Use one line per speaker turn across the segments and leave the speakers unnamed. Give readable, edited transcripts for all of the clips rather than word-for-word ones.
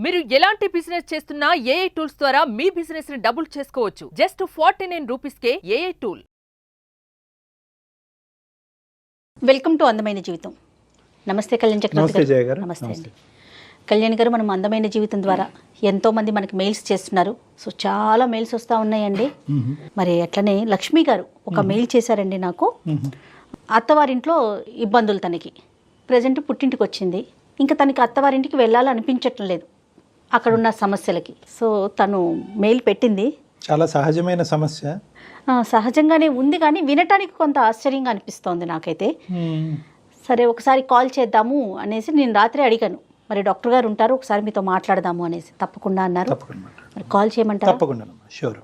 మీరు ఎలాంటి బిజినెస్ చేస్తున్నా ఏఐ టూల్స్ ద్వారా మీ బిజినెస్ ని డబుల్ చేసుకోవచ్చు. జస్ట్ 49 రూపీస్కే ఏఐ టూల్.
వెల్కమ్ టు అందమైన జీవితం. నమస్తే కళ్యాణ్ చక్రవర్తి గారు. నమస్తే అండి కళ్యాణ్ గారు. మనం అందమైన జీవితం ద్వారా ఎంతో మంది మనకి మెయిల్స్ చేస్తున్నారు. సో చాలా మెయిల్స్ వస్తూ ఉన్నాయండి. మరి అట్లనే లక్ష్మి గారు ఒక మెయిల్ చేశారండి నాకు. అత్తవారింట్లో ఇబ్బందులు, తనకి ప్రజెంట్ పుట్టింటికి వచ్చింది, ఇంకా తనకి అత్తవారింటికి వెళ్ళాలనిపించటం లేదు అక్కడున్న సమస్యలకి. సో తను మెయిల్ పెట్టింది.
చాలా సహజమైన సమస్య,
సహజంగానే ఉంది, కానీ వినటానికి కొంత ఆశ్చర్యంగా అనిపిస్తోంది నాకైతే. సరే ఒకసారి కాల్ చేద్దాము అనేసి నేను రాత్రి అడిగాను, మరి డాక్టర్ గారు ఉంటారు, ఒకసారి మీతో మాట్లాడదాము అనేసి. తప్పకుండా అన్నారు. మరి కాల్ చేయమంటారా?
తప్పకుండా, షూర్.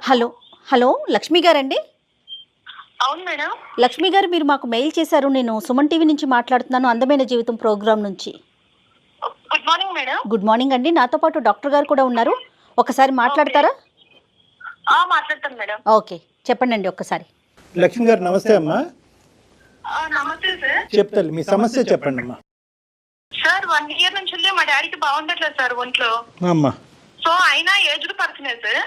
హలో హలో లక్ష్మి గారండి?
అవును మేడం.
లక్ష్మి గారు, మీరు మాకు మెయిల్ చేశారు. నేను సుమన్ టీవీ నుంచి మాట్లాడుతున్నాను, అందమైన జీవితం ప్రోగ్రామ్ నుంచి.
Good morning madam.
Good morning అండి. నాతో పాటు డాక్టర్ గారు కూడా ఉన్నారు, ఒకసారి మాట్లాడతారా?
మాట్లాడతాను మేడం.
ఓకే, చెప్పండి అండి ఒక్కసారి.
లక్ష్మి గారు నమస్తే అమ్మా.
నమస్తే సార్.
చెప్తారు, మీ సమస్య చెప్పండి అమ్మా.
సార్ 1 year నుంచి మా డాడీకి బాగుండట్లేదు సార్ ఒంట్లో.
అమ్మా.
సో అయినా ఏజ్డ్ పర్సనే సార్.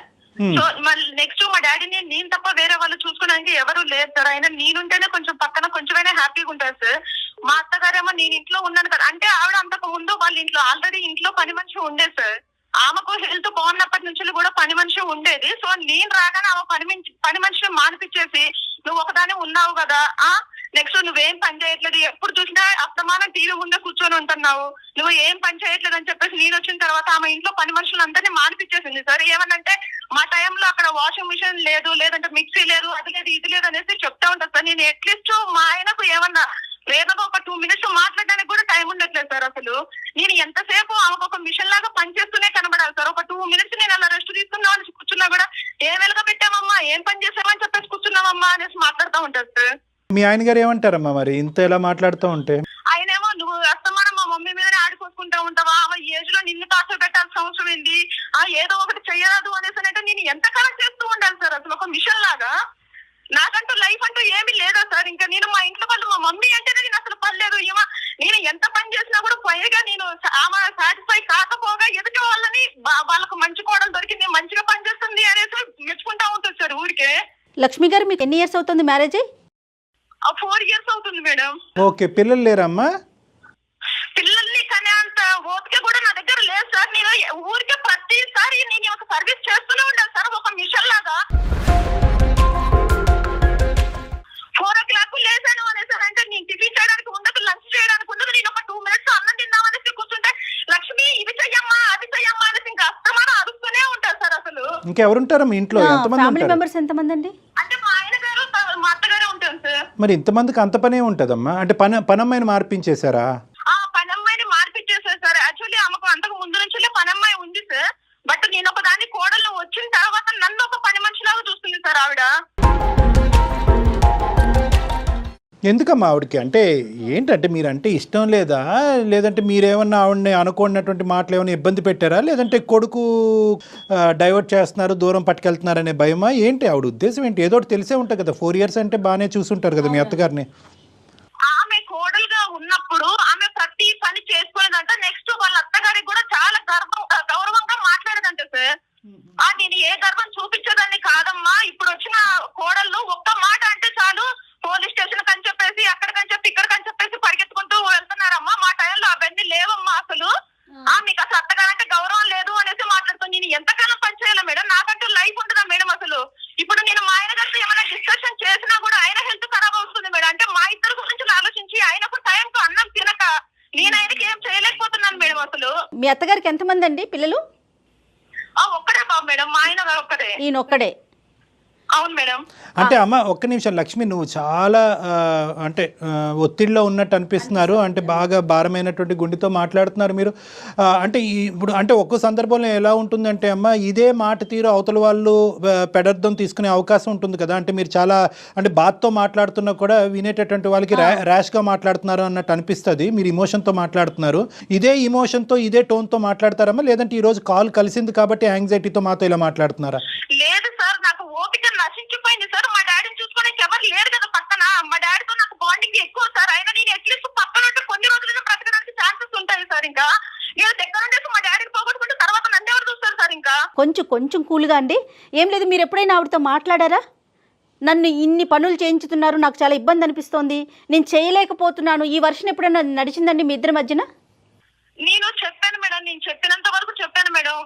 సో మళ్ళీ నెక్స్ట్ మా డాడీని నేను తప్ప వేరే వాళ్ళు చూసుకోవడానికి ఎవరు లేరు సార్. అయినా నేనుంటేనే కొంచెం పక్కన కొంచెమైనా హ్యాపీగా ఉంటారు సార్. మా అత్తగారేమో నేను ఇంట్లో ఉన్నాను కదా అంటే, ఆవిడ అంతకు ముందు వాళ్ళ ఇంట్లో ఆల్రెడీ ఇంట్లో పని మనిషి ఉండేది సార్. ఆమెకు హెల్త్ బాగున్నప్పటి నుంచి కూడా పని మనిషి ఉండేది. సో నేను రాగానే ఆమె పని మనిషిని మానిపించేసి, నువ్వు ఒకదాని ఉన్నావు కదా, నెక్స్ట్ నువ్వేం పని చేయట్లేదు, ఎప్పుడు చూసినా అస్తమానం టీవీ ముందే కూర్చొని ఉంటున్నావు, నువ్వు ఏం పని చేయట్లేదు అని చెప్పేసి నేను వచ్చిన తర్వాత ఆమె ఇంట్లో పని మనుషులందరినీ మానిపించేసింది సార్. ఏమనంటే, మా టైంలో అక్కడ వాషింగ్ మిషన్ లేదు, లేదంటే మిక్సీ లేదు, అది లేదు ఇది లేదు అనేసి చెప్తా ఉంటాను సార్. నేను అట్లీస్ట్ మా ఆయనకు ఏమన్నా వేగంగా ఒక 2 minutes మాట్లాడడానికి కూడా టైం ఉండట్లేదు సార్. అసలు నేను ఎంతసేపు ఆమెకు ఒక మిషన్ లాగా పనిచేస్తూనే కనబడాలి సార్. ఒక 2 minutes నేను అలా రెస్ట్ తీసుకుందాం అని కూర్చున్నా కూడా, ఏం వెలుగ పెట్టామమ్మా, ఏం పని చేసామని చెప్పేసి కూర్చున్నామమ్మా అనేసి మాట్లాడుతూ ఉంటారు సార్.
మీ ఆయన గారు ఏమంటారమ్మా మరి ఇంత ఎలా మాట్లాడుతూ ఉంటే?
ఆయనేమో, నువ్వు అస్తమానం మా మమ్మీ మీదనే ఆడిపోసుకుంటా ఉంటావా, ఆ ఏజ్ లో నిన్ను టార్చర్ పెట్టాల్సిన అవసరం ఏంది, ఏదో ఒకటి చెయ్యరాదు అనేసి అంటే నేను ఎంతకాలం చేస్తూ ఉండాలి సార్. అసలు ఒక మిషన్ లాగా నాకంటూ లైఫ్ అంటూ ఏమీ లేదా సార్. ఇంకా నేను మా ఇంట్లో వాళ్ళు, మా మమ్మీ అంటేనే నేను అసలు పర్లేదు, నేను ఎంత పని చేసినా కూడా పైగా నేను ఆమె సాటిస్ఫై కాకపోగా ఎదుటి వాళ్ళని వాళ్ళకు మంచి కోడలు దొరికింది, మంచిగా పని చేస్తుంది అనేసి మెచ్చుకుంటా ఉంటుంది సార్ ఊరికే.
లక్ష్మి గారు, మీకు ఎన్ని ఇయర్స్ అవుతుంది మ్యారేజ్ అయ్యి?
4 years అవుతుంది మేడం.
ఓకే, పిల్లలు లేరమ్మా?
పిల్లల్ని కానీ అంత ఓపిక కూడా నా దగ్గర లేదు సార్. నేను ఊరికే ప్రతిసారి నేను ఒక సర్వీస్ చేస్తూనే ఉండాలి సార్, ఒక మిషన్ లాగా. 4 o'clock లేసాను అనేసి అంటే, నేను టిఫిన్ చేయడానికి ఉండదు, లంచ్ చేయడానికి ఉండదు, నేను ఒక 2 minutes అన్నం తిందామనేసి కూర్చుంటే, లక్ష్మి ఇవి చెయ్యమ్మా అది చెయ్యమ్మా అనేసి ఇంకా అస్తమానం అరుస్తూనే ఉంటారు సార్. అసలు
ఇంకెవరుంటారు మీ ఇంట్లో?
ఫ్యామిలీ మెంబర్స్ ఎంతమంది అండి?
అంటే మా ఆయన గారు, మా అత్తగారే ఉంటారు సార్.
మరి ఇంతమందికి అంత పనే ఉంటదమ్మా? అంటే పనమ్మాయిని మార్పించేశారా?
పనమ్మాయిని మార్పించేసారు సార్. యాక్చువల్లీ ఆమెకు అంతకు ముందు నుంచి పనమ్మాయి ఉంది సార్. బట్ నేను ఒక దాని కోడలు వచ్చిన తర్వాత నన్ను ఒక పని మనిషిలాగా చూస్తుంది సార్ ఆవిడ.
ఎందుకమ్మా ఆవిడకి? అంటే ఏంటంటే మీరంటే ఇష్టం లేదా, లేదంటే మీరేమన్నా ఆవిడని అనుకున్నటువంటి మాటలు ఏమైనా ఇబ్బంది పెట్టారా, లేదంటే కొడుకు డైవర్ట్ చేస్తున్నారు, దూరం పట్టుకెళ్తున్నారనే భయమా ఏంటి? ఆవిడ ఉద్దేశం ఏంటి? ఏదో తెలిసే ఉంటుంది కదా, 4 years అంటే బాగానే చూసుంటారు కదా మీ అత్తగారిని.
ఆమె కోడలుగా ఉన్నప్పుడు ఆమె ప్రతి పని చేసుకునేదంట. నెక్స్ట్ వాళ్ళ అత్తగారికి కూడా చాలా గౌరవంగా మాట్లాడేదంట సార్. నేను ఏ గర్వం చూపించదాన్ని కాదమ్మా, ఇప్పుడు వచ్చిన కోడళ్ళు ఒక్క మాట అంటే చాలు, పోలీస్ స్టేషన్ కని చెప్పేసి అక్కడికని చెప్పి ఇక్కడికని చెప్పేసి పరిగెత్తుకుంటూ వెళ్తున్నారమ్మా. మా టైంలో అవన్నీ లేవమ్మా అసలు. మీకు అసలు అత్తగారంటే గౌరవం లేదు అనేసి మాట్లాడుతాను. నేను ఎంతకాలం పని చేయాలి మేడం? నాకంటూ లైఫ్ ఉంటుందా మేడం అసలు? ఇప్పుడు నేను మా ఆయన గారితో ఏమైనా డిస్కషన్ చేసినా కూడా ఆయన హెల్త్ ఖరాబ్ అవుతుంది మేడం. అంటే మా ఇద్దరు గురించి ఆలోచించి ఆయనకు టైంకు అన్నం తినక నేను ఆయనకి ఏం చేయలేకపోతున్నాను మేడం అసలు.
మీ అత్తగారికి ఎంతమంది అండి పిల్లలు?
ఒక్కడే బాబు మేడం, మా ఆయన గారు ఒక్కడే.
ఈయన ఒక్కడే?
అవును మేడం.
అంటే అమ్మ ఒక్క నిమిషం లక్ష్మి, నువ్వు చాలా అంటే ఒత్తిడిలో ఉన్నట్టు అనిపిస్తున్నారు. అంటే బాగా భారమైనటువంటి గుండెతో మాట్లాడుతున్నారు మీరు. అంటే ఇప్పుడు అంటే ఒక్కో సందర్భంలో ఎలా ఉంటుందంటే అమ్మ, ఇదే మాట తీరు అవతల వాళ్ళు పెడర్థం తీసుకునే అవకాశం ఉంటుంది కదా. అంటే మీరు చాలా అంటే బాధతో మాట్లాడుతున్నా కూడా వినేటటువంటి వాళ్ళకి ర్యాష్గా మాట్లాడుతున్నారు అన్నట్టు అనిపిస్తుంది. మీరు ఇమోషన్తో మాట్లాడుతున్నారు. ఇదే ఇమోషన్తో ఇదే టోన్తో మాట్లాడతారమ్మా, లేదంటే ఈరోజు కాల్ కలిసింది కాబట్టి యాంగ్జైటీతో మాతో ఇలా మాట్లాడుతున్నారా?
లేదు సార్, నాకు ఓపిక నశించిపోయింది సార్. మా డాడీని చూసుకోవడానికి ఎవరు సార్ లేడు కదా పక్కన. మా డాడీతో నాకు బాండింగ్ ఎక్కువ సార్. అయినా నేను అట్లీస్ట్ పక్కన ఉంటే కొన్ని రోజులైనా బ్రతకడానికి ఛాన్సెస్ ఉంటాయి సార్. ఇంకా నేను దగ్గర ఉండేసి మా డాడీని పోగొట్టుకుంటే తర్వాత నన్ను ఎవరు చూస్తారు సార్? ఇంకా
కొంచెం కూల్గా అండి. ఏం లేదు, మీరు ఎప్పుడైనా ఆవిడతో మాట్లాడారా? నన్ను ఇన్ని పనులు చేయించుతున్నారు, నాకు చాలా ఇబ్బంది అనిపిస్తోంది, నేను చేయలేకపోతున్నాను, ఈ వర్షం ఎప్పుడైనా నడిచిందండి మీ ఇద్దరి మధ్యన?
నేను చెప్పాను మేడం, నేను చెప్పినంత వరకు చెప్పాను మేడం.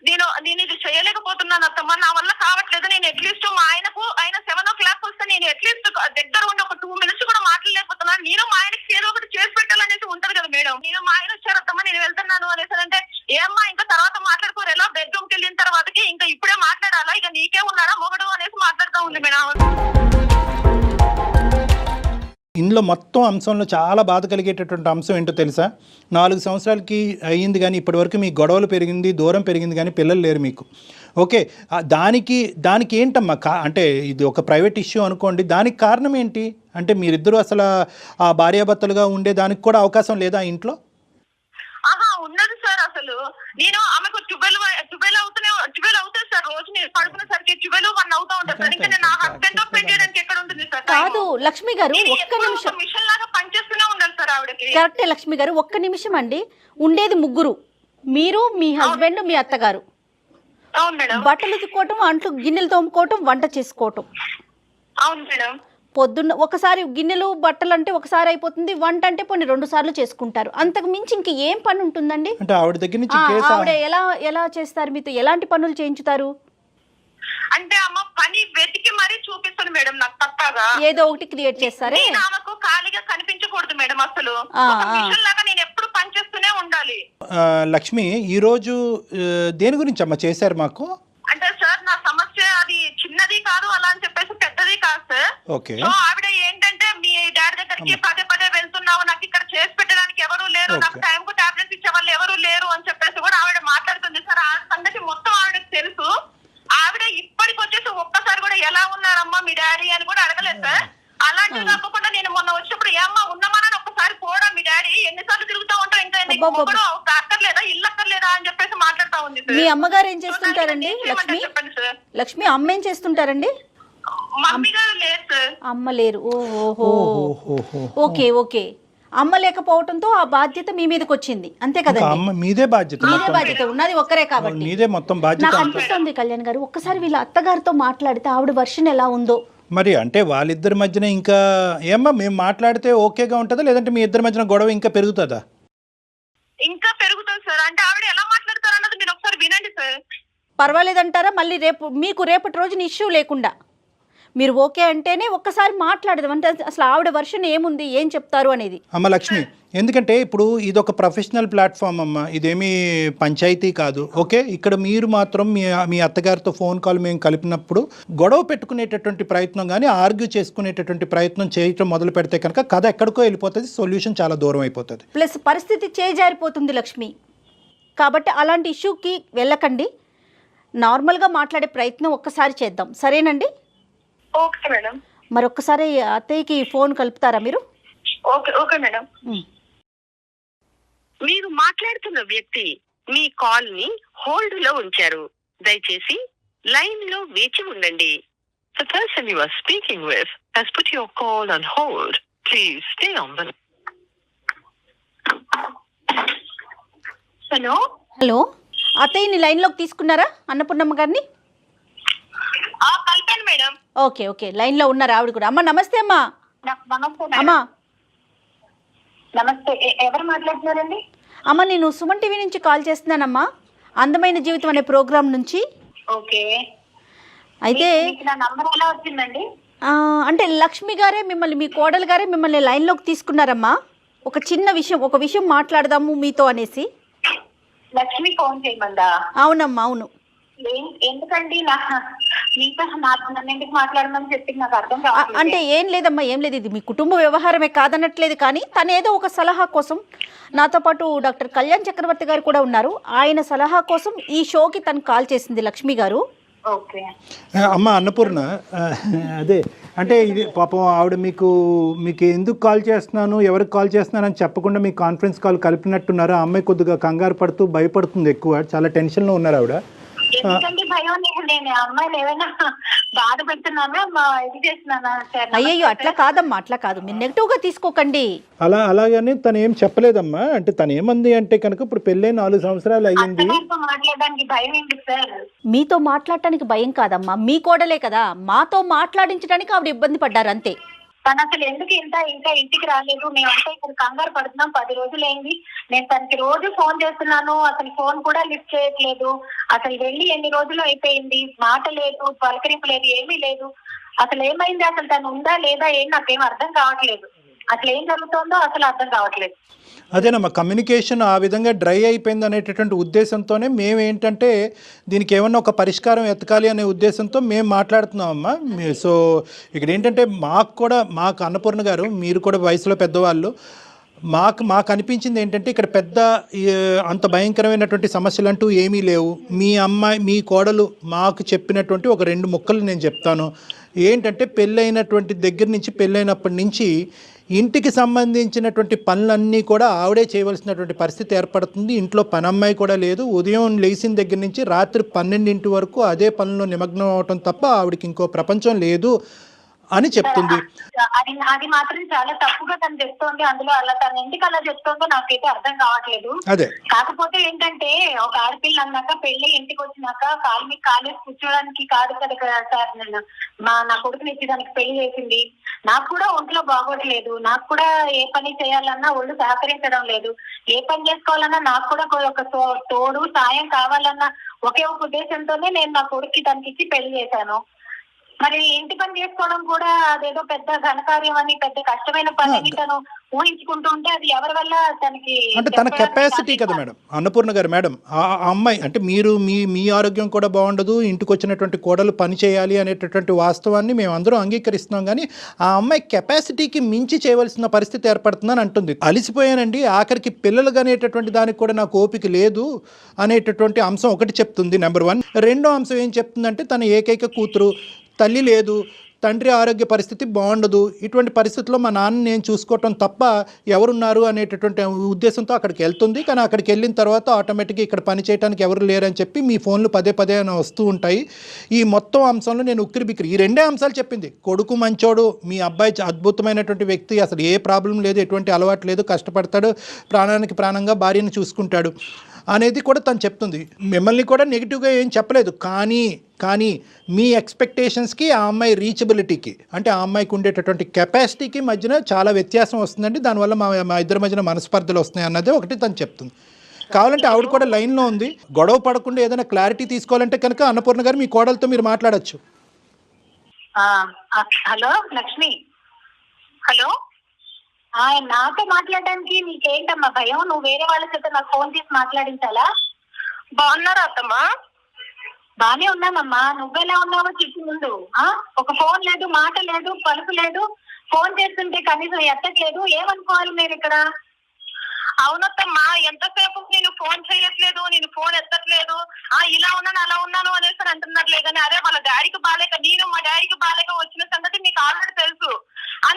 నేను ఇది చేయలేకపోతున్నాను అత్తమ్మ, నా వల్ల కావట్లేదు. నేను అట్లీస్ట్ మా ఆయన 7 o'clock వస్తే నేను అట్లీస్ట్ దగ్గర ఉండి ఒక 2 minutes కూడా మాట్లాడలేకపోతున్నాను. నేను మా ఆయనకి ఏదో ఒకటి చేసి పెట్టాలనేసి ఉంటది కదా మేడం. నేను మా ఆయన వచ్చారు అత్తమ్మ, నేను వెళ్తున్నాను అనేసి అంటే, ఏమ్మా ఇంకా తర్వాత మాట్లాడుకోరు, ఎలా బెడ్రూమ్కి వెళ్ళిన తర్వాతకి ఇంకా ఇప్పుడే మాట్లాడాలా, ఇక నీకే ఉన్నారా మొగడు అనేసి మాట్లాడుతూ ఉంది మేడం.
ఇందులో మొత్తం అంశంలో చాలా బాధ కలిగేటటువంటి అంశం ఏంటో తెలుసా? 4 సంవత్సరాలకి అయ్యింది కానీ ఇప్పటివరకు మీ గొడవలు పెరిగింది, దూరం పెరిగింది కానీ పిల్లలు లేరు మీకు. ఓకే, దానికి ఏంటమ్మా అంటే ఇది ఒక ప్రైవేట్ ఇష్యూ అనుకోండి, దానికి కారణం ఏంటి? అంటే మీరిద్దరూ అసలు ఆ భార్యాభర్తలుగా ఉండే దానికి కూడా అవకాశం లేదా ఇంట్లో?
ఉన్నది సార్. అసలు నేను ఆమెకు 12 అవుతుంది సార్. రోజు నేను పడుకునేసరికి 12-1 అవుతా ఉంటుంది సార్. ఇంకా నేను నా హస్బెండ్ తో స్పెండ్ చేయడానికి ఎక్కడ ఉంటుంది సార్?
కాదు లక్ష్మి గారు, ఒక్క నిమిషం.
మిషన్ లాగా పనిచేస్తూనే ఉండాలి సార్ ఆవిడకి.
కరెక్టే లక్ష్మి గారు, ఒక్క నిమిషం అండి. ఉండేది ముగ్గురు, మీరు, మీ హస్బెండ్, మీ అత్తగారు.
అవును మేడం.
బట్టలు ఉతుక్కోవటం, అంట్లు గిన్నెలు తోముకోవటం, వంట చేసుకోవటం.
అవును మేడం.
పొద్దున్న ఒకసారి గిన్నెలు బట్టలు అంటే ఒకసారి అయిపోతుంది, వంట అంటే కొన్ని 2 సార్లు చేసుకుంటారు. అంతకు మించి ఇంక ఏం పని ఉంటుందండి?
అంటే ఆవిడ దగ్గర నుంచి
ఆవిడ ఎలా చేస్తారు? మీతో ఎలాంటి పనులు చేయించుతారు?
అంటే అమ్మ పని వెతికి మరీ చూపిస్తుంది మేడం నాకు తప్పగా.
ఏదో ఒకటి క్రియేట్ చేస్తారే.
ఆమెకు ఖాళీగా కనిపించకూడదు మేడం అసలు. మిషన్ లాగా నేను ఎప్పుడు పని చేస్తూనే ఉండాలి.
లక్ష్మి, ఈరోజు దేని గురించి అమ్మ చేశారు మాకు?
అంటే సార్ నా సమస్య అది చిన్నది కాదు అలా అని చెప్పేసి పెద్దది కాదు సార్.
ఓకే.
సో ఆవిడ ఏంటంటే మీ డాడీ దగ్గరికి పదే వెళ్తున్నావు, నాకు ఇక్కడ చేసి పెట్టడానికి ఎవరు లేరు, నాకు టైం కు టాబ్లెట్స్ ఇచ్చే వాళ్ళు ఎవరు లేరు అని చెప్పేసి కూడా ఆవిడ మాట్లాడుతుంది సార్. ఆ సంగతి మొత్తం ఆవిడకి తెలుసు. ఆవిడ ఇప్పటికి వచ్చేసి ఒక్కసారి కూడా ఎలా ఉన్నారమ్మా మీ డాడీ అని కూడా అడగలేదు సార్. అలాంటివి కాకుండా నేను మొన్న వచ్చినప్పుడు ఏమ్మా ఉన్నామని ఒక్కసారి పోడా మీ డాడీ ఎన్నిసార్లు తిరుగుతూ ఉంటావు, ఇంకా అక్కర్లేదా, ఇల్లు అక్కర్లేదా అని చెప్పేసి మాట్లాడుతూ ఉంది సార్.
మీ అమ్మగారు ఏం చేస్తుంటారండి లక్ష్మి?
చెప్పండి సార్.
లక్ష్మి అమ్మ ఏం చేస్తుంటారండి?
మమ్మీ గారు లేదు సార్.
అమ్మ లేరు. ఓహో, ఓకే. అమ్మ లేకపోవడంతో ఆ బాధ్యత మీ మీదకి వచ్చింది, అంతే కదండి?
మీదే బాధ్యత
ఉన్నది ఒక్కరే కాబట్టి
మీదే మొత్తం బాధ్యత.
నాకు అనిపిస్తుంది కళ్యాణ్ గారు, ఒక్కసారి వీళ్ళ అత్తగారితో మాట్లాడితే ఆవిడ వర్షన్ ఎలా ఉందో
మరి. అంటే వాళ్ళిద్దరి మధ్యన ఇంకా ఏమ్మా మేము మాట్లాడితే ఓకేగా ఉంటుందా, లేదంటే మీ ఇద్దరి మధ్యన గొడవ ఇంకా పెరుగుతుందా?
ఇంకా పెరుగుతుంది సార్. అంటే ఆవిడ ఎలా మాట్లాడతారు అన్నది మీరు ఒకసారి వినండి సార్.
పర్వాలేదంటారా? మళ్ళీ రేపటి రోజున ఇష్యూ లేకుండా మీరు ఓకే అంటేనే ఒక్కసారి మాట్లాడదాం. అంటే అసలు ఆవిడ వర్షన్ ఏముంది, ఏం చెప్తారు అనేది.
అమ్మ లక్ష్మి, ఎందుకంటే ఇప్పుడు ఇది ఒక ప్రొఫెషనల్ ప్లాట్ఫామ్ అమ్మ, ఇదేమీ పంచాయతీ కాదు. ఓకే, ఇక్కడ మీరు మాత్రం మీ అత్తగారితో ఫోన్ కాల్ మేము కలిపినప్పుడు గొడవ పెట్టుకునేటటువంటి ప్రయత్నం కానీ ఆర్గ్యూ చేసుకునేటటువంటి ప్రయత్నం చేయటం మొదలు పెడితే కనుక కథ ఎక్కడికో వెళ్ళిపోతుంది, సొల్యూషన్ చాలా దూరం అయిపోతుంది.
ప్లస్ పరిస్థితి చేజారిపోతుంది లక్ష్మి. కాబట్టి అలాంటి ఇష్యూకి వెళ్ళకండి, నార్మల్గా మాట్లాడే ప్రయత్నం ఒక్కసారి చేద్దాం, సరేనండి?
Okay madam.
మరొక్కసారి అత్తయ్యకి ఫోన్ కలుపుతారా మీరు?
Okay madam. మీరు మాట్లాడుతున్న వ్యక్తి మీ కాల్ ని హోల్డ్ లో ఉంచారు, దయచేసి లైన్ లో వేచి ఉండండి. The person you are speaking with has put your call on hold. Please stay on the line.
Hello, అత్తయ్యని లైన్లోకి తీసుకున్నారా అన్నపూర్ణమ్మ గారిని?
కలిపాను మేడం.
ఓకే, లైన్లో ఉన్నారు ఆవిడ కూడా. అమ్మ నమస్తే. అమ్మా అమ్మా
నమస్తే. ఎవరు మాట్లాడుతున్నారండి?
అమ్మ నేను సుమన్ టీవీ నుంచి కాల్ చేస్తున్నానమ్మా, అందమైన జీవితం అనే ప్రోగ్రాం నుంచి.
ఓకే.
అయితే
నా నంబర్ ఎలా వచ్చిందండి?
అంటే లక్ష్మి గారే మిమ్మల్ని, మీ కోడలు గారే మిమ్మల్ని లైన్లోకి తీసుకున్నారమ్మా. ఒక చిన్న విషయం, ఒక విషయం మాట్లాడదాము మీతో అనేసి.
లక్ష్మి ఫోన్ చేయమందా?
అవునమ్మా, అవును.
ఎందుకండి మీతో నన్ను మాట్లాడమని చెప్పి నాకు అర్థం కాదు.
అంటే ఏం లేదమ్మా, ఏం లేదు, ఇది మీ కుటుంబ వ్యవహారమే కాదనట్లేదు, కానీ తనేదో ఒక సలహా కోసం, నాతో పాటు డాక్టర్ కళ్యాణ్ చక్రవర్తి గారు కూడా ఉన్నారు, ఆయన సలహా కోసం ఈ షోకి తను కాల్ చేసింది లక్ష్మి గారు.
అమ్మ అన్నపూర్ణ, అదే అంటే ఇది పాపం ఆవిడ మీకు ఎందుకు కాల్ చేస్తున్నాను, ఎవరికి కాల్ చేస్తున్నాను అని చెప్పకుండా మీ కాన్ఫరెన్స్ కాల్ కలిపినట్టున్నారు. ఆ అమ్మాయి కొద్దిగా కంగారు పడుతూ భయపడుతుంది, ఎక్కువ చాలా టెన్షన్లో ఉన్నారు ఆవిడ.
ఎందుకంటే భయం నేను అమ్మాయిని ఏమైనా బాధ పెడుతున్నానా ఇది చేస్తున్నానా సార్?
అయ్యయ్యో అట్లా కాదమ్మా, అట్లా కాదు, మీరు నెగిటివ్ గా తీసుకోకండి.
అలాగని తను ఏం చెప్పలేదమ్మా. అంటే తను ఏమంది అంటే కనుక ఇప్పుడు పెళ్ళై 4 సంవత్సరాలు అయ్యింది.
మాట్లాడడానికి భయం ఏంటి సార్?
మీతో మాట్లాడటానికి భయం కాదమ్మా, మీ కోడలే కదా, మాతో మాట్లాడించడానికి ఆవిడ ఇబ్బంది పడ్డారు అంతే.
తను అసలు ఎందుకు ఇంకా ఇంటికి రాలేదు? మేమంతా ఇక్కడ కంగారు పడుతున్నాం. 10 రోజులైంది. నేను తనకి రోజు ఫోన్ చేస్తున్నాను, అసలు ఫోన్ కూడా లిఫ్ట్ చేయట్లేదు. అసలు వెళ్ళి ఎన్ని రోజులు అయిపోయింది, మాట లేదు, పలకరింపు లేదు, ఏమీ లేదు. అసలు ఏమైంది? అసలు తను ఉందా లేదా ఏం నాకేం అర్థం కావట్లేదు. అసలు ఏం జరుగుతుందో అసలు అర్థం కావట్లేదు.
అదేనమ్మా, కమ్యూనికేషన్ ఆ విధంగా డ్రై అయిపోయింది అనేటటువంటి ఉద్దేశంతోనే మేము ఏంటంటే దీనికి ఏమన్నా ఒక పరిష్కారం ఎతకాలి అనే ఉద్దేశంతో మేము మాట్లాడుతున్నామమ్మా. సో ఇక్కడ ఏంటంటే మాకు అన్నపూర్ణ గారు, మీరు కూడా వయసులో పెద్దవాళ్ళు, మాకు అనిపించింది ఏంటంటే ఇక్కడ పెద్ద అంత భయంకరమైనటువంటి సమస్యలు అంటూ ఏమీ లేవు. మీ కోడలు మాకు చెప్పినటువంటి ఒక 2 ముక్కలు నేను చెప్తాను. ఏంటంటే పెళ్ళైనటువంటి దగ్గర నుంచి, పెళ్ళైనప్పటి నుంచి ఇంటికి సంబంధించినటువంటి పనులన్నీ కూడా ఆవిడే చేయవలసినటువంటి పరిస్థితి ఏర్పడుతుంది. ఇంట్లో పనమ్మాయి కూడా లేదు. ఉదయం లేచిన దగ్గర నుంచి రాత్రి 12 వరకు అదే పనుల్లో నిమగ్నం అవటం తప్ప ఆవిడకి ఇంకో ప్రపంచం లేదు అని చెప్తుంది.
అది మాత్రం చాలా తప్పుగా తను చెప్తోంది. అందులో అలా తను ఎందుకు అలా చెప్తోందో నాకైతే అర్థం కావట్లేదు.
అదే
కాకపోతే ఏంటంటే ఒక ఆడపిల్ల అన్నాక పెళ్లి ఇంటికి వచ్చినాక కాలు మీద కాలేసి కూర్చోడానికి కాదు కదా సార్. నేను నా కొడుకుని ఇచ్చి దానికి పెళ్లి చేసింది. నాకు కూడా ఒంట్లో బాగోట్లేదు. నాకు కూడా ఏ పని చేయాలన్నా ఒళ్ళు సహకరించడం లేదు. ఏ పని చేసుకోవాలన్నా నాకు కూడా ఒక తోడు సాయం కావాలన్నా ఒకే ఒక ఉద్దేశంతోనే నేను నా కొడుక్కి తనకి ఇచ్చి పెళ్లి చేశాను. మరి ఇంటి పని చేసుకోవడం కూడా అదేదో పెద్ద ఘనకార్యం అని, పెద్ద కష్టమైన పని అని తను ఊహించుకుంటూ ఉంటే అది ఎవరి వల్ల తనకి,
అంటే తన కెపాసిటీ కదా మేడం. అన్నపూర్ణ గారు మేడం, ఆ అమ్మాయి అంటే మీరు మీ ఆరోగ్యం కూడా బాగుండదు, ఇంటికి వచ్చినటువంటి కోడలు పని చేయాలి అనేటటువంటి వాస్తవాన్ని మేము అందరం అంగీకరిస్తున్నాం. కానీ ఆ అమ్మాయి కెపాసిటీకి మించి చేయవలసిన పరిస్థితి ఏర్పడుతుందని అంటుంది. అలిసిపోయానండి, ఆఖరికి పిల్లలు అనేటటువంటి దానికి కూడా నాకు ఓపిక లేదు అనేటటువంటి అంశం ఒకటి చెప్తుంది, నెంబర్ 1. రెండో అంశం ఏం చెప్తుందంటే తన ఏకైక కూతురు, తల్లి లేదు, తండ్రి ఆరోగ్య పరిస్థితి బాగుండదు, ఇటువంటి పరిస్థితుల్లో మా నాన్న నేను చూసుకోవటం తప్ప ఎవరున్నారు అనేటటువంటి ఉద్దేశంతో అక్కడికి వెళ్తుంది. కానీ అక్కడికి వెళ్ళిన తర్వాత ఆటోమేటిక్గా ఇక్కడ పని చేయడానికి ఎవరు లేరని చెప్పి మీ ఫోన్లు పదే వస్తూ ఉంటాయి. ఈ మొత్తం అంశంలో నేను ఉక్కిరిబిక్కిరి ఈ 2 అంశాలు చెప్పింది. కొడుకు మంచోడు, మీ అబ్బాయి అద్భుతమైనటువంటి వ్యక్తి, అసలు ఏ ప్రాబ్లం లేదు, ఎటువంటి అలవాటు లేదు, కష్టపడతాడు, ప్రాణానికి ప్రాణంగా భార్యను చూసుకుంటాడు అనేది కూడా తను చెప్తుంది. మిమ్మల్ని కూడా నెగిటివ్గా ఏం చెప్పలేదు. కానీ మీ ఎక్స్పెక్టేషన్స్కి ఆ అమ్మాయి రీచబిలిటీకి, అంటే ఆ అమ్మాయికి ఉండేటటువంటి కెపాసిటీకి మధ్యన చాలా వ్యత్యాసం వస్తుందండి. దానివల్ల మా ఇద్దరి మధ్యన మనస్పర్ధలు వస్తున్నాయి అన్నదే ఒకటి తను చెప్తుంది. కావాలంటే ఆవిడ కూడా లైన్లో ఉంది. గొడవ పడకుండా ఏదైనా క్లారిటీ తీసుకోవాలంటే కనుక అన్నపూర్ణ గారు మీ కోడలతో మీరు మాట్లాడచ్చు.
Hello Lakshmi, hello. నాతో మాట్లాడడానికి నీకేంటమ్మా భయం? నువ్వు వేరే వాళ్ళ చేత నాకు ఫోన్ చేసి మాట్లాడించాలా? బాగున్నారా అత్తమ్మా? బానే ఉన్నామమ్మా. నువ్వెలా ఉన్నావో చెప్పు ముందు. ఒక ఫోన్ లేదు, మాట లేదు, పలుకు లేదు. ఫోన్ చేస్తుంటే కనీసం ఎత్తట్లేదు. ఏమనుకోవాలి మీరు ఇక్కడ? అవునత్తమ్మా, ఎంతసేపు నేను ఫోన్ చేయట్లేదు, నేను ఫోన్ ఎత్తట్లేదు, ఇలా ఉన్నాను అలా ఉన్నాను అనేసి అంటున్నారులే. కానీ అదే వాళ్ళ డాడీకి బాలేక, నేను మా డాడీకి బాలేక వచ్చిన సంగతి మీకు ఆల్రెడీ తెలుసు.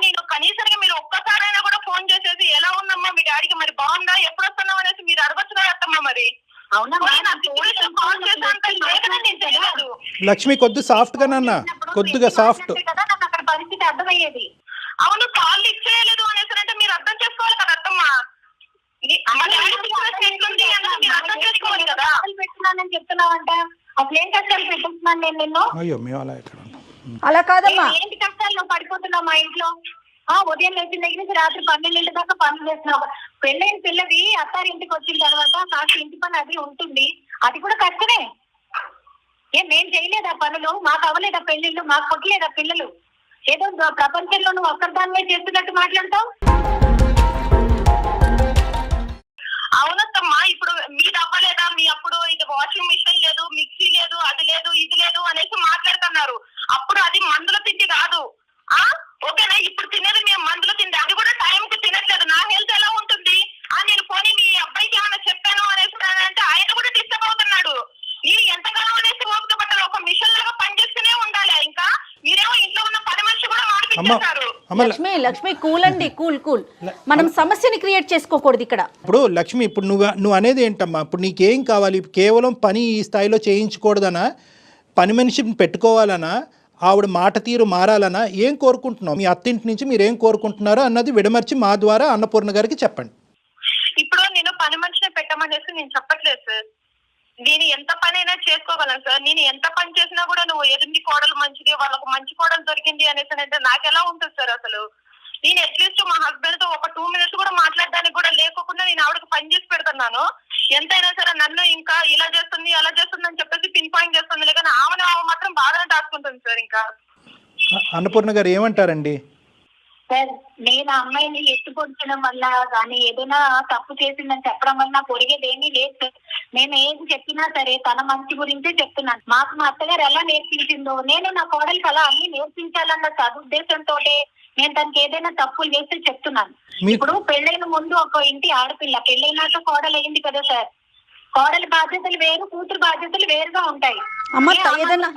నేను కనీసంగా మీరు ఒక్కసారైనా కూడా ఫోన్ చేసేసి ఎలా ఉందమ్మా మీ డాడీకి, మరి బాగుందా, ఎప్పుడు వస్తున్నావు అనేసి మీరు అడగొచ్చు కదా అత్తమ్మా. మరి
లక్ష్మి కొద్ది సాఫ్ట్ గా నాన్న, కొద్దిగా సాఫ్ట్
అక్కడ పరిస్థితి అర్థమయ్యేది. అవును, కాల్ లిఫ్ట్ చేయలేదు అనేసి అంటే మీరు అర్థం చేసుకోవాలి కదా అత్తమ్మా. పెట్టినానని చెప్తున్నావంట, అసలు ఏం కష్టాలు పెట్టిస్తున్నాను నేను నిన్ను?
అలా కాదమ్మా,
ఏంటి కష్టాలు నువ్వు పడిపోతున్నావు మా ఇంట్లో? ఉదయం లేచిన దగ్గర నుంచి రాత్రి 12 దాకా పనులు చేస్తున్నావు. పెళ్ళైన పిల్లవి అత్తారింటికి వచ్చిన తర్వాత కాస్త ఇంటి పని అది ఉంటుంది, అది కూడా కష్టమే. నేను చేయలేదా పనులు? మాకు అవ్వలేదా పెళ్లిళ్ళు? మాకు పుట్టలేదా పిల్లలు? ఏదో ప్రపంచంలో నువ్వు ఒక్కరిదానివే చేస్తున్నట్టు మాట్లాడతావు. అవునమ్మా, ఇప్పుడు మీది అవ్వలేదా? మీ అప్పుడు ఇది వాషింగ్ మిషన్ లేదు, మిక్సీ లేదు, అది లేదు, ఇది లేదు అనేసి మాట్లాడుతున్నారు. అప్పుడు అది మందుల తిండి కాదు, ఓకేనా? ఇప్పుడు తినేది మేము మందుల తిండి, అది కూడా టైంకి తినట్లేదు. నా హెల్త్ ఎలా ఉంటుంది? నేను పోనీ మీ అబ్బాయికి ఏమైనా చెప్పాను అనేసి అంటే ఆయన కూడా డిస్టర్బ్ అవుతున్నాడు. నేను ఎంతకాలం అనేసి ఓపిక పట్టాలి? ఒక మిషన్ లాగా పనిచేస్తూనే ఉండాలి. ఇంకా మీరేమో ఇంట్లో ఉన్న పని మనిషి కూడా మాడిపించేశారు.
లక్ష్మి కూల్ అండి, కూల్. మనం సమస్యని క్రియేట్ చేసుకోకూడదు ఇక్కడ.
ఇప్పుడు లక్ష్మి, ఇప్పుడు నువ్వు అనేది ఏంటమ్మా? ఇప్పుడు నీకేం కావాలి? కేవలం పని ఈ స్థాయిలో చేయించకూడదనా, పని మనిషిని పెట్టుకోవాలనా, ఆవిడ మాట తీరు మారాలనా, ఏం కోరుకుంటున్నావు? మీ అత్తింటి నుంచి మీరు ఏం కోరుకుంటున్నారో అన్నది విడమర్చి మా ద్వారా అన్నపూర్ణ గారికి చెప్పండి.
ఇప్పుడు నేను పని మనిషిని పెట్టమనేసి నేను చెప్పట్లేదు సార్. నేను ఎంత పని అయినా చేసుకోగలను సార్. నేను ఎంత పని చేసినా కూడా నువ్వు ఎదుటి కోడలు మంచిది, వాళ్ళకు మంచి కోడలు దొరికింది అనేసి అంటే నాకు ఎలా ఉంటుంది సార్? అసలు నేను అట్లీస్ట్ మా హస్బెండ్ తో ఒక 2 minutes కూడా మాట్లాడడానికి కూడా లేకోకుండా నేను ఆవిడకి పని చేసి పెడుతున్నాను. ఎంతైనా సరే నన్ను ఇంకా ఇలా చేస్తుంది అలా చేస్తుంది అని చెప్పేసి పిన్ పాయింట్ చేస్తుంది, కానీ ఆమె మాత్రం బాగానే దాచుకుంటుంది సార్. ఇంకా
అన్నపూర్ణ గారు ఏమంటారండి?
సార్, నేను ఆ అమ్మాయిని ఎత్తుకొచ్చడం వల్ల కానీ ఏదైనా తప్పు చేసిందని చెప్పడం వల్ల పొరిగేది ఏమీ లేదు సార్. నేను ఏది చెప్పినా సరే తన మంచి గురించే చెప్తున్నాను. మాకు మా అత్తగారు ఎలా నేర్పించిందో నేను నా కోడలికి అలా అన్ని నేర్పించాలన్న సదుద్దేశంతో నేను తనకి ఏదైనా తప్పులు చేస్తే చెప్తున్నాను. ఇప్పుడు పెళ్ళైన ముందు ఒక ఇంటి ఆడపిల్ల, పెళ్ళైనాక కోడలు అయింది కదా సార్. కోడలి బాధ్యతలు వేరు, కూతురు బాధ్యతలు వేరుగా ఉంటాయి.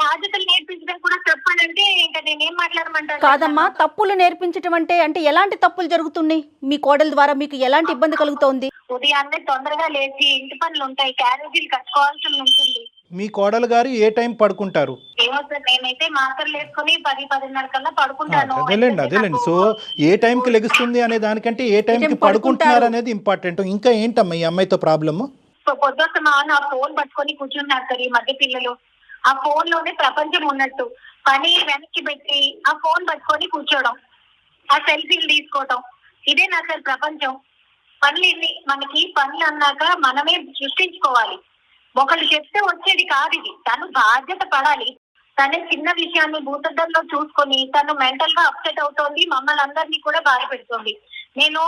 బాధ్యతలు నేర్పించడం కూడా చెప్పాలంటే ఇంకా నేనేం మాట్లాడమంటాను?
కాదమ్మా, తప్పులు నేర్పించడం అంటే ఎలాంటి తప్పులు జరుగుతున్నాయి? మీ కోడల ద్వారా మీకు ఎలాంటి ఇబ్బంది కలుగుతోంది?
ఉదయాన్నే తొందరగా లేచి ఇంటి పనులు ఉంటాయి, క్యారేజీలు కట్టుకోవాల్సి ఉంటుంది.
మీ కోడలు గారు ఏ టైం పడుకుంటారు?
ఏమో సార్, నేనైతే మాత్రలు వేసుకుని 10-10:30 కల్లా పడుకుంటాను.
అదేలేండి. సో ఏ టైంకి లెగుస్తుంది అనే దానికంటే ఏ టైంకి పడుకుంటున్నారు అనేది ఇంపార్టెంట్. ఇంకా ఏంటమ్మా ఈ అమ్మాయితో ప్రాబ్లము?
పొద్దున్న ఆ ఫోన్ పట్టుకొని కూర్చున్నారు సార్ ఈ మధ్య పిల్లలు. ఆ ఫోన్ లోనే ప్రపంచం ఉన్నట్టు పని వెనక్కి పెట్టి ఆ ఫోన్ పట్టుకొని కూర్చోవడం, ఆ సెల్ఫీలు తీసుకోవడం, ఇదే నా సార్ ప్రపంచం. పనులు మనకి పనులు అన్నాక మనమే సృష్టించుకోవాలి. ఒకళ్ళు చెప్తే వచ్చేది కాదు ఇది. తను బాధ్యత పడాలి. తనే చిన్న విషయాన్ని భూతద్దంలో చూసుకొని తను మెంటల్ గా అప్సెట్ అవుతోంది, మమ్మల్ని అందరినీ కూడా బాధ పెడుతోంది. నేను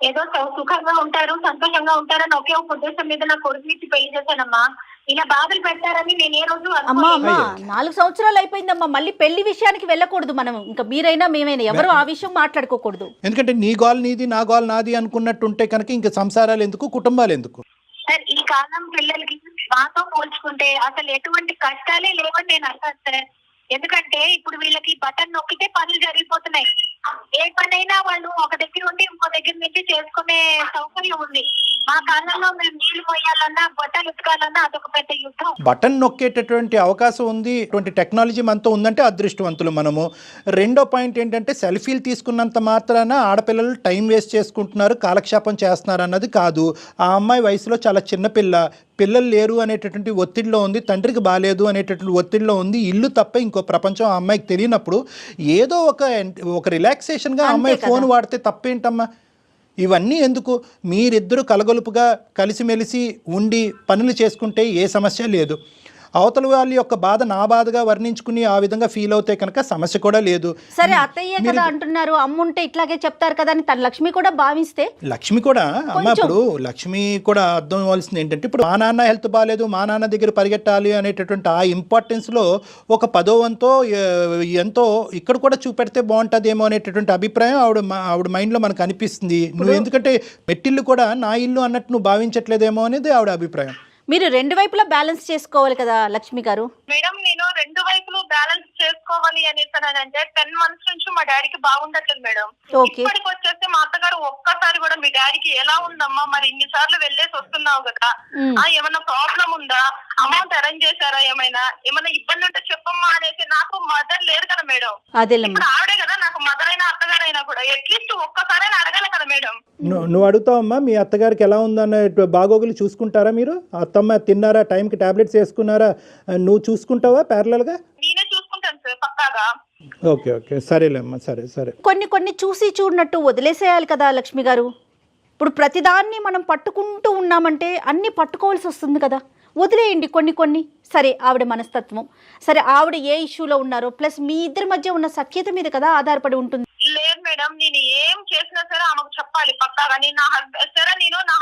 ఏదో సుఖంగా ఉంటారు, సంతోషంగా ఉంటారని ఒకే ఒక ఉద్దేశం మీద నా కొడుకుని పెళ్లి చేశానమ్మా. ఇలా బాధలు పెట్టారని నేను ఏ రోజు
4 సంవత్సరాలు అయిపోయిందమ్మా. మళ్ళీ పెళ్లి విషయానికి వెళ్ళకూడదు మనం. ఇంకా మీరైనా మేమైనా ఎవరు ఆ విషయం మాట్లాడుకోకూడదు.
ఎందుకంటే నీ గోల్ నీది, నా గోల్ నాది అనుకున్నట్టుంటే కనుక ఇంకా సంసారాలు ఎందుకు, కుటుంబాలు ఎందుకు?
సార్, ఈ కాలం పిల్లలకి మాతో పోల్చుకుంటే అసలు ఎటువంటి కష్టాలే లేవని నేను అంటాను సార్. ఎందుకంటే ఇప్పుడు వీళ్ళకి బటన్ నొక్కితే పనులు జరిగిపోతున్నాయి. ఏ పనైనా వాళ్ళు ఒక దగ్గర ఉండి ఇంకో దగ్గర నుంచి చేసుకునే సౌకర్యం ఉంది. మా కాలంలో మేము నీళ్లు పోయాలన్నా బట్టలు ఉతకాలన్నా అదొక పెద్ద యుద్ధం.
బటన్ నొక్కేటటువంటి అవకాశం ఉంది, ఇటువంటి టెక్నాలజీ మనతో ఉందంటే అదృష్టవంతులు మనము. రెండో పాయింట్ ఏంటంటే సెల్ఫీలు తీసుకున్నంత మాత్రాన ఆడపిల్లలు టైం వేస్ట్ చేసుకుంటున్నారు, కాలక్షేపం చేస్తున్నారు అన్నది కాదు. ఆ అమ్మాయి వయసులో చాలా చిన్నపిల్ల, పిల్లలు లేరు అనేటటువంటి ఒత్తిడిలో ఉంది, తండ్రికి బాగాలేదు అనేటటువంటి ఒత్తిడిలో ఉంది. ఇల్లు తప్ప ఇంకో ప్రపంచం ఆ అమ్మాయికి తెలియనప్పుడు ఏదో ఒక రిలాక్సేషన్గా ఆ అమ్మాయి ఫోన్ వాడితే తప్పేంటమ్మా? ఇవన్నీ ఎందుకు? మీరిద్దరూ కలగొలుపుగా కలిసిమెలిసి ఉండి పనులు చేసుకుంటే ఏ సమస్య లేదు. అవతల వాళ్ళ యొక్క బాధ నా బాధగా వర్ణించుకుని ఆ విధంగా ఫీల్ అవుతే కనుక సమస్య కూడా లేదు.
సరే, అత్తయ్య కదా అంటున్నారు, అమ్ముంటే ఇట్లాగే చెప్తారు కదా అని తన లక్ష్మి కూడా భావిస్తే.
లక్ష్మి కూడా అమ్మ, ఇప్పుడు లక్ష్మి కూడా అర్థం అవ్వాల్సింది ఏంటంటే ఇప్పుడు మా నాన్న హెల్త్ బాగాలేదు, మా నాన్న దగ్గర పరిగెట్టాలి అనేటటువంటి ఆ ఇంపార్టెన్స్లో ఒక 10వ వంతో ఎంతో ఇక్కడ కూడా చూపెడితే బాగుంటుందేమో అనేటటువంటి అభిప్రాయం ఆవిడ మైండ్లో మనకు అనిపిస్తుంది. నువ్వు ఎందుకంటే మెట్టిల్లు కూడా నా ఇల్లు అన్నట్టు నువ్వు భావించట్లేదేమో అనేది ఆవిడ అభిప్రాయం.
మీరు 2 వైపులా బ్యాలెన్స్ చేసుకోవాలి కదా లక్ష్మి గారు.
మేడం, నేను 2 వైపులు బ్యాలెన్స్ చేసుకోవాలి అనేసానంటే 10 months నుంచి మా డాడీకి బాగుండట్లేదు మేడం. ఇప్పటికి వచ్చేస్తే మా అత్తగారు ఒక్కసారి కూడా మీ డాడీకి ఎలా ఉందమ్మా, మరి ఇన్నిసార్లు వెళ్ళేసి వస్తున్నావు కదా, ఏమన్నా ప్రాబ్లం ఉందా, అమౌంట్ అరేంజ్ చేశారా, ఏమైనా ఇబ్బంది ఉంటే చెప్పమ్మా అనేసి. నాకు మదర్ లేరు కదా మేడం, ఇప్పుడు ఆవిడే కదా నాకు మదర్ అయినా అత్తగారైనా కూడా. అట్లీస్ట్ ఒక్కసారైనా అడగాలి కదా మేడం.
నువ్వు అడుగుతావమ్మా, మీ అత్తగారికి ఎలా ఉందన్న బాగోగులు చూసుకుంటారా మీరు? అత్తమ్మ తిన్నారా, టైంకి టాబ్లెట్స్ వేసుకున్నారా, నువ్వు చూసుకుంటావా ప్యారలల్గా?
నేనే చూసుకుంటాను సార్ పక్కాగా.
ఓకే సరేలేమ్మా, సరే.
కొన్ని చూసి చూడనట్టు వదిలేసేయాలి కదా లక్ష్మి గారు. ఇప్పుడు ప్రతిదాన్ని మనం పట్టుకుంటూ ఉన్నామంటే అన్ని పట్టుకోవాల్సి వస్తుంది కదా. వదిలేయండి కొన్ని. సరే, ఆవిడ మనస్తత్వం, సరే ఆవిడ ఏ ఇష్యూలో ఉన్నారో, ప్లస్ మీ ఇద్దరి మధ్య ఉన్న సఖ్యత మీద కదా ఆధారపడి ఉంటుంది.
లేదు మేడం, నేను ఏం చేసినా సరే ఆమెకు చెప్పాలి పక్కాగా. నేను నా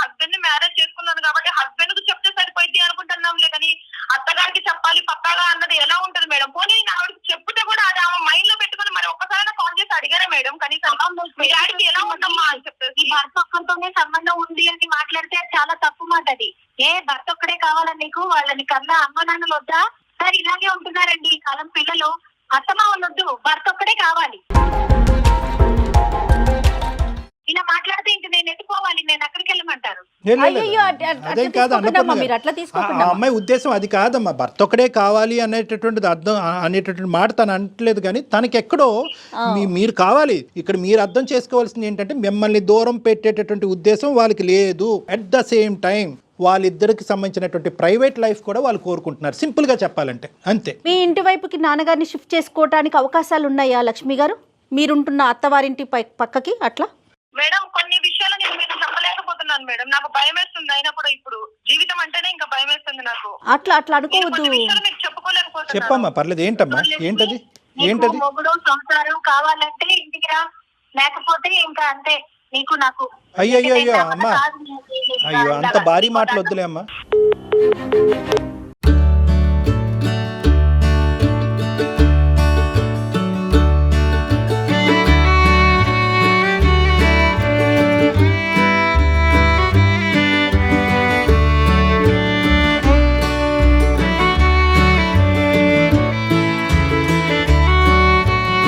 హస్బెండ్ ని మ్యారేజ్ చేసుకున్నాను కాబట్టి హస్బెండ్ కు చెప్తే సరిపోయింది అనుకుంటున్నాంలే, కానీ అత్తగారికి చెప్పాలి పక్కాగా అన్నది ఎలా ఉంటది మేడం? పోనీ నేను ఆవిడకి చెప్తే కూడా అది ఆమె మైండ్ లో పెట్టుకుని మరి ఒక్కసారి ఫోన్ చేసి అడిగారా మేడం కనీసం మీ డాడీకి ఎలా ఉందమ్మా అని చెప్పేసి?
భర్త ఒక్కరితోనే సంబంధం ఉంది అని మాట్లాడితే చాలా తప్పు మాట అది. ఏ భర్త ఒక్కడే కావాలని నీకు? వాళ్ళని కన్నా అమ్మ నాన్నలు వద్దా సార్? ఇలాగే ఉంటున్నారండి ఈ కాలం పిల్లలు. అత్తమామలు వద్దు, భర్త ఒక్కడే కావాలి. ఇలా మాట్లాడితే ఇంక నేను ఎత్తుకోవాలి, నేను అక్కడికి వెళ్ళమంటారు.
అయ్యయ్యో,
అదేం కాదు అన్నపూర్ణ
మీరు
గారు.
అట్లా
ఆ
తీసుకోకుండా
అమ్మాయి ఉద్దేశం అది కాదమ్మా, భర్త ఒక్కడే కావాలి అనేటటువంటిది అర్థం అనేటటువంటి మాట తను అనట్లేదు, కానీ తనకి ఎక్కడో మీరు కావాలి. ఇక్కడ మీరు అర్థం చేసుకోవాల్సింది ఏంటంటే మిమ్మల్ని దూరం పెట్టేటటువంటి ఉద్దేశం వాళ్ళకి లేదు. అట్ ద సేమ్ టైం వాళ్ళిద్దరికి సంబంధించినటువంటి ప్రైవేట్ లైఫ్ కూడా వాళ్ళు కోరుకుంటున్నారు, సింపుల్గా చెప్పాలంటే అంతే.
మీ ఇంటి వైపుకి నాన్నగారిని షిఫ్ట్ చేసుకోవడానికి అవకాశాలు ఉన్నాయా లక్ష్మి గారు? మీరుంటున్న అత్తవారింటి పక్కకి అట్లా?
మేడం కొన్ని విషయాలు నేను చెప్పలేకపోతున్నాను మేడం, నాకు భయం వేస్తుంది. అయినా కూడా ఇప్పుడు జీవితం అంటేనే ఇంకా భయం వేస్తుంది నాకు.
అట్లా అనుకోవద్దు.
మీకు చెప్పుకోలేకపోతున్నాను.
చెప్పమ్మా, పర్లేదు. ఏంటమ్మా, ఏంటది? ఏంటది?
మొగుడు సంసారం కావాలంటే ఇంటికి రా, లేకపోతే ఇంకా అంతే నీకు నాకు.
అయ్యో అమ్మా, అయ్యో అంత భారీ మాటలు వద్దులే అమ్మా.